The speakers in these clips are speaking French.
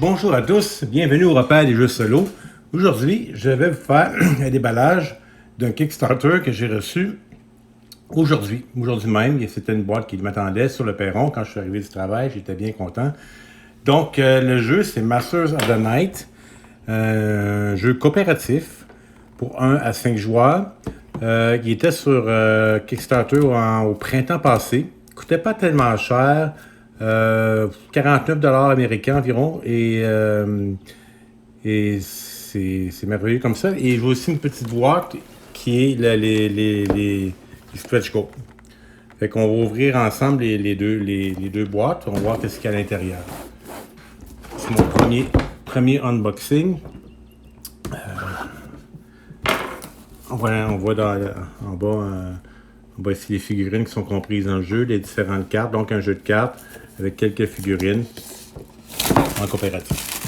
Bonjour à tous, bienvenue au repère des jeux solo. Aujourd'hui, je vais vous faire un déballage d'un Kickstarter que j'ai reçu aujourd'hui même. C'était une boîte qui m'attendait sur le perron quand je suis arrivé du travail, j'étais bien content. Donc, le jeu, c'est Masters of the Night, un jeu coopératif pour 1 à 5 joueurs. Il était sur Kickstarter au printemps passé. Il coûtait pas tellement cher. 49$ américains environ. Et c'est merveilleux comme ça. Et j'ai aussi une petite boîte qui est les stretch goals. Fait qu'on va ouvrir ensemble les deux boîtes. On va voir ce qu'il y a à l'intérieur. C'est mon premier unboxing. On voit en bas ici les figurines qui sont comprises dans le jeu, les différentes cartes. Donc un jeu de cartes avec quelques figurines en coopératif.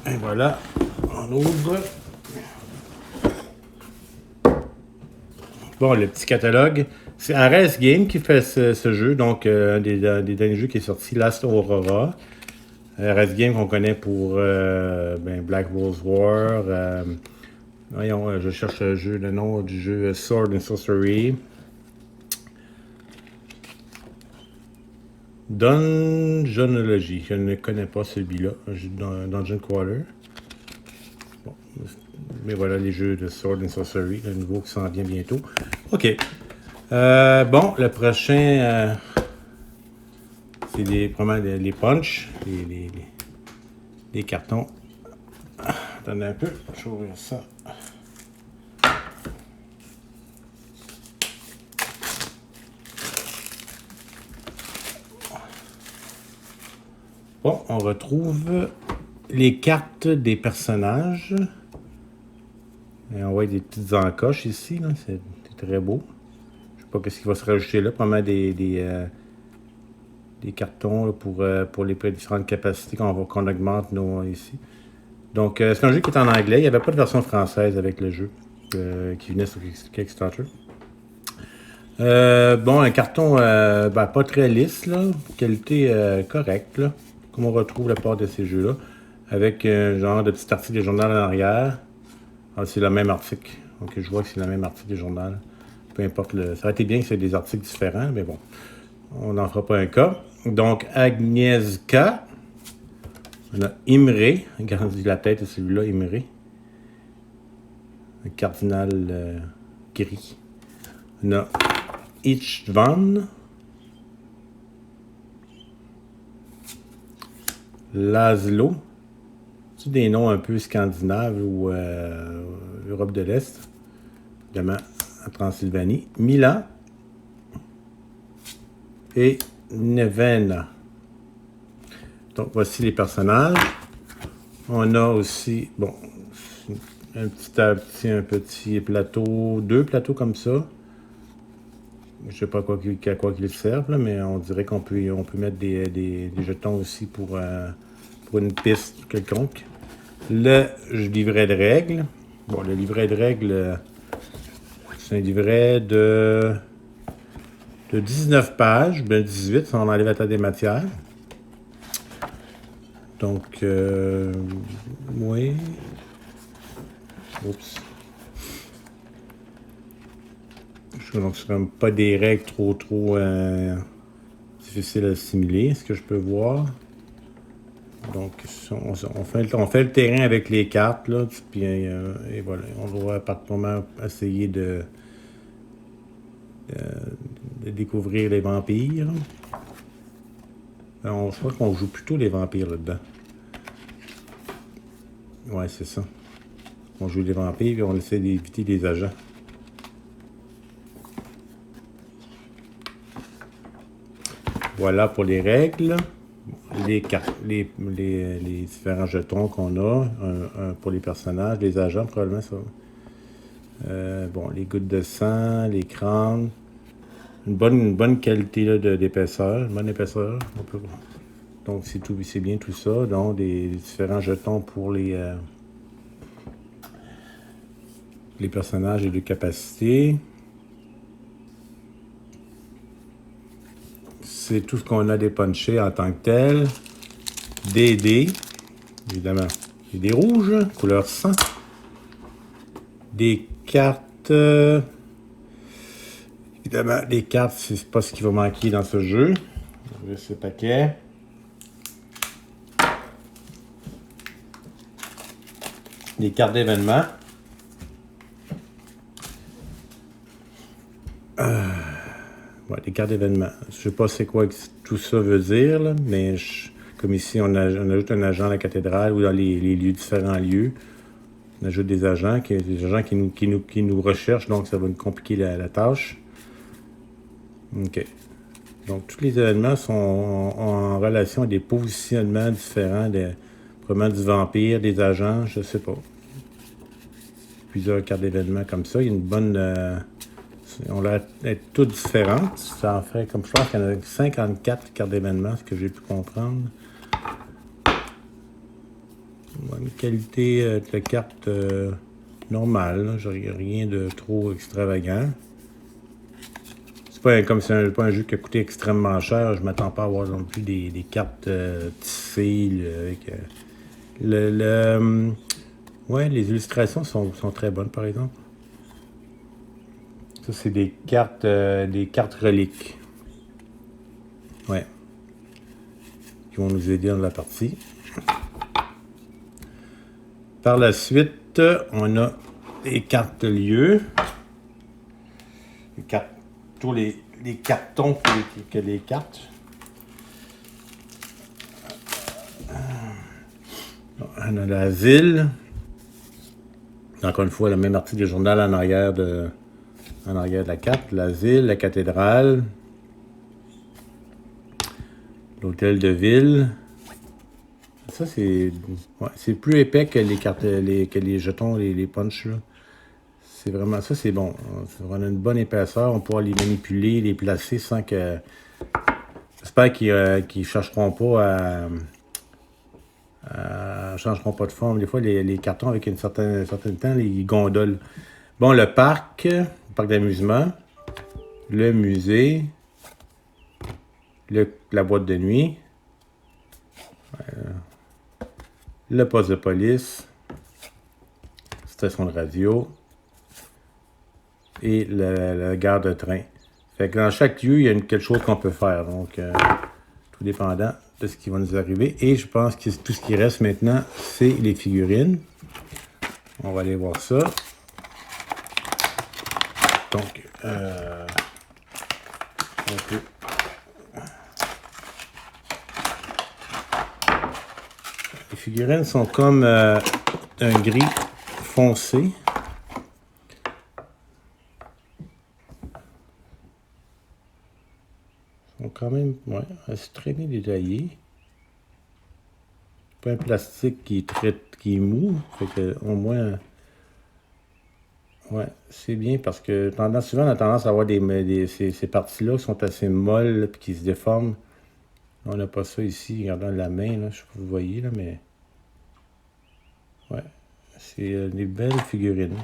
Et voilà, on ouvre. Bon, le petit catalogue. C'est Ares Game qui fait ce jeu, donc un des derniers jeux qui est sorti, Last Aurora. Ares Game qu'on connaît pour Black Rose War. Voyons, je cherche le nom du jeu Sword and Sorcery. Dungeonology, je ne connais pas celui-là, Dungeon Crawler. Bon, mais voilà les jeux de Sword and Sorcery, le nouveau qui s'en vient bientôt. Ok. Bon, le prochain, c'est probablement les punch, les cartons. Attendez un peu, je vais ouvrir ça. Bon, on retrouve les cartes des personnages. Et on voit des petites encoches ici, c'est très beau. Je sais pas ce qui va se rajouter là, probablement des cartons là, pour les différentes capacités qu'on augmente ici. Donc, c'est un jeu qui est en anglais. Il n'y avait pas de version française avec le jeu qui venait sur Kickstarter. Bon, un carton pas très lisse, là, qualité correcte, là, comme on retrouve la part de ces jeux-là, avec un genre de petit article de journal en arrière. Ah, c'est le même article. Donc, je vois que c'est le même article de journal. Peu importe ça aurait été bien que c'est des articles différents, mais bon, on n'en fera pas un cas. Donc, Agnieszka. On a Imre. Regardez la tête de celui-là, Imre. Un cardinal gris. On a Istvan. Laszlo. C'est des noms un peu scandinaves ou Europe de l'Est. Évidemment, en Transylvanie. Milan. Et Nevena. Donc, voici les personnages. On a aussi, bon, un petit plateau, 2 plateaux comme ça. Je ne sais pas à quoi qu'ils servent, là, mais on dirait qu'on peut mettre des jetons aussi pour une piste quelconque. Le livret de règles. Bon, le livret de règles, c'est un livret de 19 pages, ben 18, si on enlève la table des matières. Donc, oui. Oups. Donc, ce ne sont pas des règles trop difficiles à assimiler, ce que je peux voir. Donc, on fait le terrain avec les cartes, là, puis, et voilà. On doit par moment essayer de découvrir les vampires. Je crois qu'on joue plutôt les vampires là-dedans. Ouais, c'est ça. On joue les vampires et on essaie d'éviter les agents. Voilà pour les règles. Les différents jetons qu'on a pour les personnages, les agents probablement ça. Bon, les gouttes de sang, les crânes, une bonne qualité là, d'épaisseur, une bonne épaisseur. Donc c'est bien tout ça. Donc des différents jetons pour les personnages et les capacités. c'est tout ce qu'on a dépunché en tant que tel. Des dés, évidemment. Et des rouges, couleur sang. Des cartes. Évidemment, des cartes, c'est pas ce qui va manquer dans ce jeu. On va ouvrir ce paquet. Des cartes d'événements. Ouais, des cartes d'événements. Je sais pas c'est quoi que tout ça veut dire, là, mais comme ici, on ajoute un agent à la cathédrale ou dans les lieux, différents lieux. On ajoute des agents qui nous recherchent, donc ça va nous compliquer la tâche. OK. Donc, tous les événements sont en relation à des positionnements différents, probablement du vampire, des agents, je sais pas. Plusieurs cartes d'événements comme ça. Il y a une bonne... on va être toutes différentes. Ça en fait, comme je pense qu'il y en a 54 cartes d'événements, ce que j'ai pu comprendre. Une qualité de carte normale. Rien de trop extravagant. C'est pas comme c'est pas un jeu qui a coûté extrêmement cher. Je m'attends pas à avoir non plus des cartes tissées avec ouais, les illustrations sont très bonnes, par exemple. Ça, c'est des cartes reliques. Ouais. Qui vont nous aider dans la partie. Par la suite, on a les cartes lieux. Tous les cartons que les cartes. On a la ville. Encore une fois, la même partie du journal en arrière de la carte. La ville, la cathédrale, l'hôtel de ville. Ça, c'est plus épais que les cartes, que les jetons, les punchs. C'est vraiment ça, c'est bon. On a une bonne épaisseur. On pourra les manipuler, les placer sans que... J'espère qu'ils ne chercheront pas changeront pas de forme. Des fois, les cartons, avec un certain temps, ils gondolent. Bon, le parc d'amusement, le musée, la boîte de nuit, le poste de police, station de radio et la gare de train. Fait que dans chaque lieu, il y a quelque chose qu'on peut faire. Donc, tout dépendant de ce qui va nous arriver. Et je pense que tout ce qui reste maintenant, c'est les figurines. On va aller voir ça. Donc, les figurines sont comme un gris foncé. Ils sont quand même assez très bien détaillés. Pas un plastique qui est mou. Fait que, au moins... Ouais, c'est bien parce que souvent on a tendance à avoir ces parties-là qui sont assez molles et qui se déforment. On n'a pas ça ici, regardant la main, là, je sais pas si vous voyez, là, mais... Ouais, c'est des belles figurines.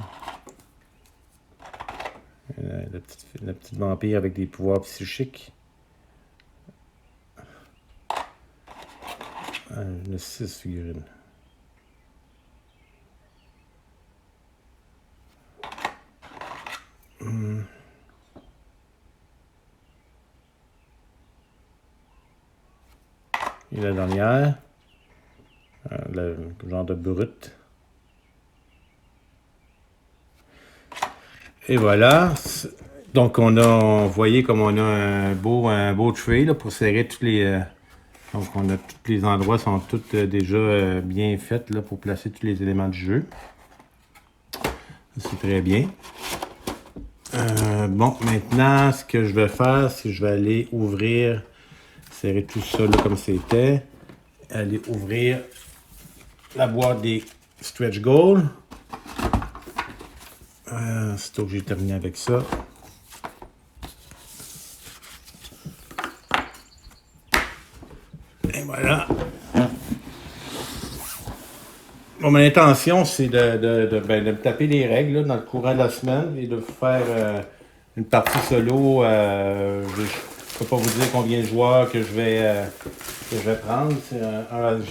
La petite vampire avec des pouvoirs psychiques. Il y a 6 figurines. Et la dernière, le genre de brut. Et voilà. Donc vous voyez comme on a un beau tray là, pour serrer tous les... donc on a tous les endroits sont tous déjà bien faits là, pour placer tous les éléments du jeu. C'est très bien. Bon, maintenant, ce que je vais faire, c'est que je vais aller ouvrir, serrer tout ça là, comme c'était, aller ouvrir la boîte des stretch goals. C'est que j'ai terminé avec ça. Et voilà. Bon, mon intention, c'est de me taper les règles là, dans le courant de la semaine et de faire une partie solo. peux pas vous dire combien de joueurs que je vais prendre.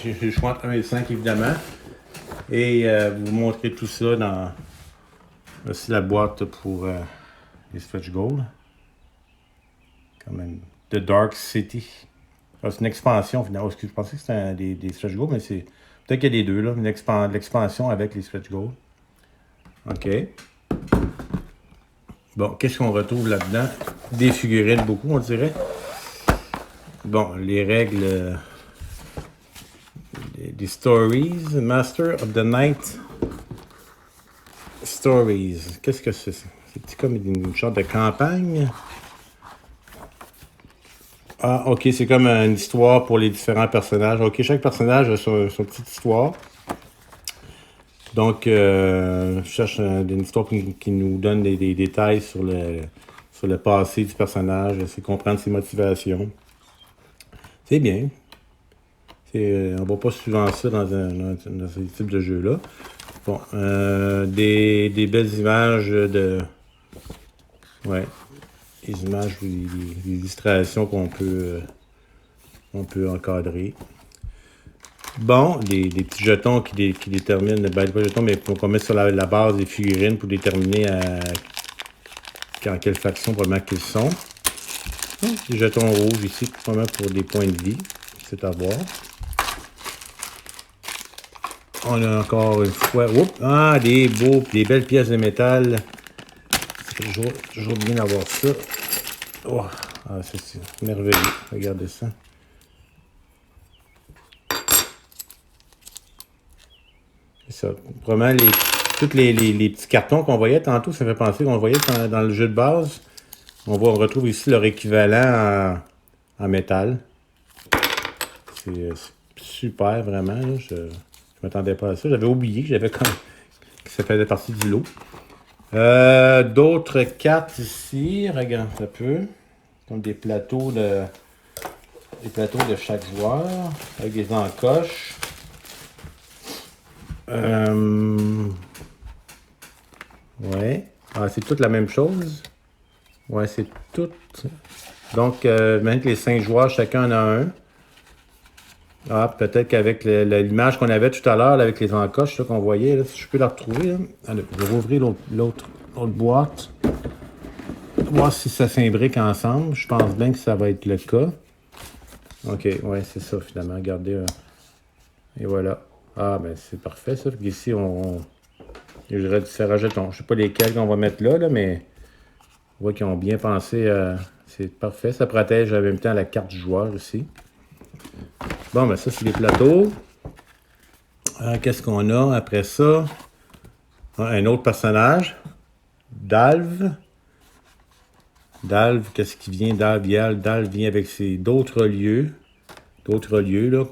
J'ai le choix entre 1 et 5 évidemment. Et vous montrer tout ça dans aussi la boîte pour les Stretch Goals. Quand même. The Dark City. Ah, c'est une expansion finalement. Je pensais que c'était des Stretch Goals, mais c'est. Peut-être qu'il y a les deux, là. L'expansion avec les Stretch Goals. OK. Bon, qu'est-ce qu'on retrouve là-dedans? Des figurines, beaucoup, on dirait. Bon, les règles des stories. Master of the Night Stories. Qu'est-ce que c'est? C'est comme une sorte de campagne. Ah, ok, c'est comme une histoire pour les différents personnages. Ok, chaque personnage a son petite histoire. Donc, je cherche une histoire qui nous donne des détails sur le passé du personnage, c'est comprendre ses motivations. C'est bien. On ne voit pas souvent ça dans ce type de jeu-là. Bon, des belles images de... Ouais, les images, les illustrations qu'on peut encadrer. Bon, des petits jetons qui déterminent, ben pas jetons, mais qu'on met sur la base des figurines pour déterminer en quelle faction probablement qu'ils sont. Des jetons rouges ici, probablement pour des points de vie. C'est à voir. On a encore une fois... Oups, des belles pièces de métal. C'est toujours bien d'avoir ça. Oh, c'est merveilleux. Regardez ça. C'est ça. Probablement, tous les petits cartons qu'on voyait tantôt, ça fait penser qu'on voyait dans le jeu de base. On retrouve ici leur équivalent en métal. C'est super, vraiment. Là. Je ne m'attendais pas à ça. J'avais oublié que ça faisait partie du lot. D'autres cartes ici. Regarde un peu. Comme des plateaux de chaque joueur. Avec des encoches. Ouais. Ah, c'est toute la même chose. Ouais, c'est tout. Donc, maintenant que les 5 joueurs, chacun en a un. Ah, peut-être qu'avec l'image qu'on avait tout à l'heure, avec les encoches qu'on voyait, là, si je peux la retrouver. Là. Allez, je vais rouvrir l'autre boîte. Voir si ça s'imbrique ensemble. Je pense bien que ça va être le cas. OK, ouais, c'est ça finalement. Regardez. Et voilà. Ah, ben c'est parfait ça. Ici, il y aurait différents jetons. Je ne sais pas lesquels qu'on va mettre là, mais on voit qu'ils ont bien pensé. C'est parfait. Ça protège en même temps la carte du joueur aussi. Bon, ben ça, c'est les plateaux. Qu'est-ce qu'on a après ça? Un autre personnage. Dalv. Dalv, qu'est-ce qui vient? Dalv vient avec d'autres lieux. D'autres lieux, là,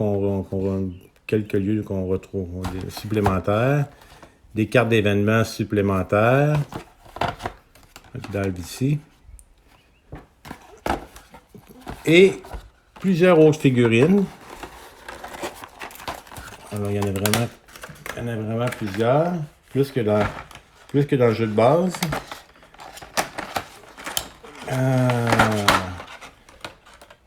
quelques lieux qu'on retrouve supplémentaires. Des cartes d'événements supplémentaires. Dalv ici. Et plusieurs autres figurines. Alors, il y en a vraiment plusieurs. Plus que dans le jeu de base.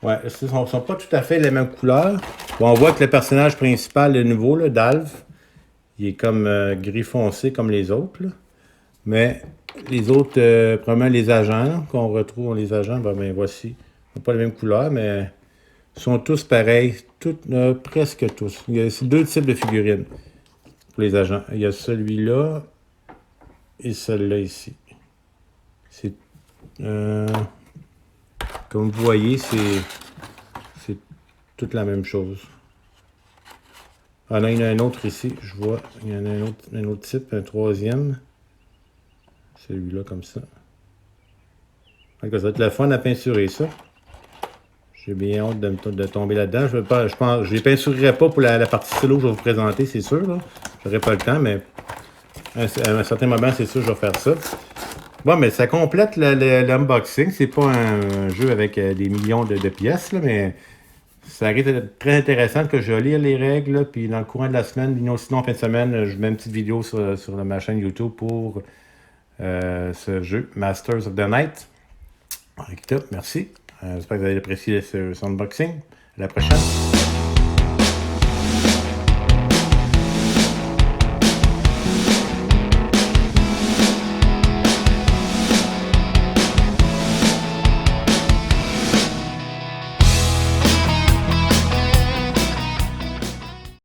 Ouais, ils ne sont pas tout à fait les mêmes couleurs. Bon, on voit que le personnage principal, le nouveau, là, Dalv, il est comme gris foncé comme les autres. Là. Mais les autres, probablement les agents qu'on retrouve, les agents, ben voici. Ils n'ont pas les mêmes couleurs, mais ils sont tous pareils. Presque tous. C'est 2 types de figurines pour les agents. Il y a celui-là et celui-là ici. C'est... comme vous voyez, c'est toute la même chose. Ah non, il y en a un autre ici, je vois. Il y en a un autre type, un troisième. Celui-là, comme ça. Donc, ça va être le fun à peinturer, ça. J'ai bien hâte de tomber là-dedans. Je ne les peinturerai pas pour la partie solo que je vais vous présenter, c'est sûr. Je n'aurai pas le temps, mais à un certain moment, c'est sûr, je vais faire ça. Bon, mais ça complète l'unboxing. C'est pas un jeu avec des millions de pièces, là, mais ça risque d'être très intéressant que je lire les règles. Là, puis dans le courant de la semaine, sinon en fin de semaine, je mets une petite vidéo sur ma chaîne YouTube pour ce jeu, Masters of the Night. Merci. J'espère que vous avez apprécié ce unboxing. À la prochaine.